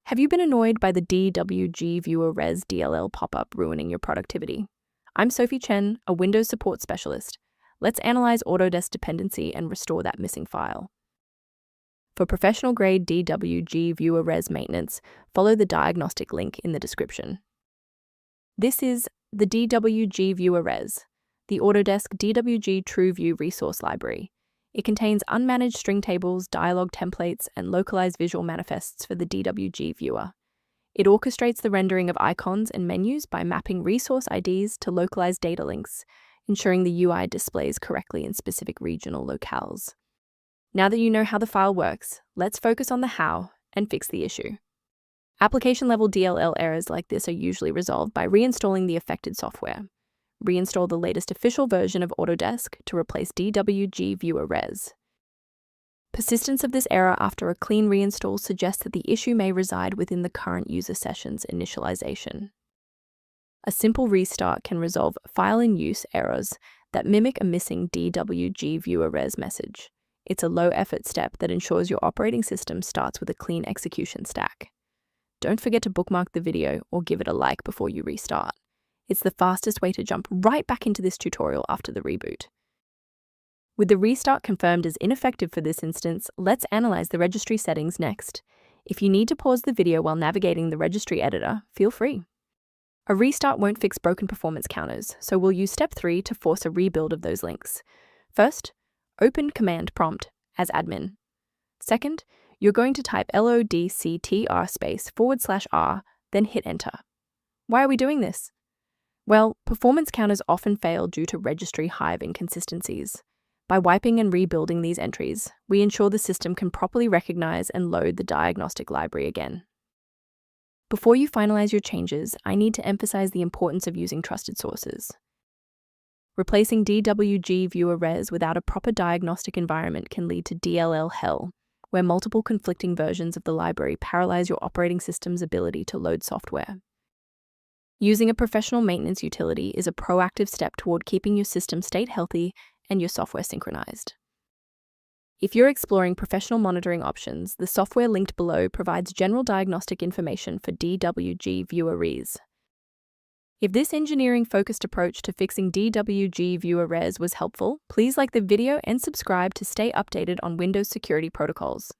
Have you been annoyed by the Dwgviewrres DLL pop-up ruining your productivity? I'm Sophie Chen, a Windows support specialist. Let's analyze Autodesk dependency and restore that missing file. For professional-grade Dwgviewrres maintenance, follow the diagnostic link in the description. This is the Dwgviewrres, the Autodesk DWG TrueView Resource Library. It contains unmanaged string tables, dialog templates, and localized visual manifests for the DWG viewer. It orchestrates the rendering of icons and menus by mapping resource IDs to localized data links, ensuring the UI displays correctly in specific regional locales. Now that you know how the file works, let's focus on the how and fix the issue. Application-level DLL errors like this are usually resolved by reinstalling the affected software. Reinstall the latest official version of Autodesk to replace Dwgviewrres. Persistence of this error after a clean reinstall suggests that the issue may reside within the current user session's initialization. A simple restart can resolve file-in-use errors that mimic a missing Dwgviewrres message. It's a low-effort step that ensures your operating system starts with a clean execution stack. Don't forget to bookmark the video or give it a like before you restart. It's the fastest way to jump right back into this tutorial after the reboot. With the restart confirmed as ineffective for this instance, let's analyze the registry settings next. If you need to pause the video while navigating the registry editor, feel free. A restart won't fix broken performance counters, so we'll use step 3 to force a rebuild of those links. First, open command prompt as admin. Second, you're going to type lodctr/r, then hit enter. Why are we doing this? Well, performance counters often fail due to registry hive inconsistencies. By wiping and rebuilding these entries, we ensure the system can properly recognize and load the diagnostic library again. Before you finalize your changes, I need to emphasize the importance of using trusted sources. Replacing Dwgviewrres without a proper diagnostic environment can lead to DLL hell, where multiple conflicting versions of the library paralyze your operating system's ability to load software. Using a professional maintenance utility is a proactive step toward keeping your system state healthy and your software synchronized. If you're exploring professional monitoring options, the software linked below provides general diagnostic information for Dwgviewrres. If this engineering-focused approach to fixing Dwgviewrres was helpful, please like the video and subscribe to stay updated on Windows security protocols.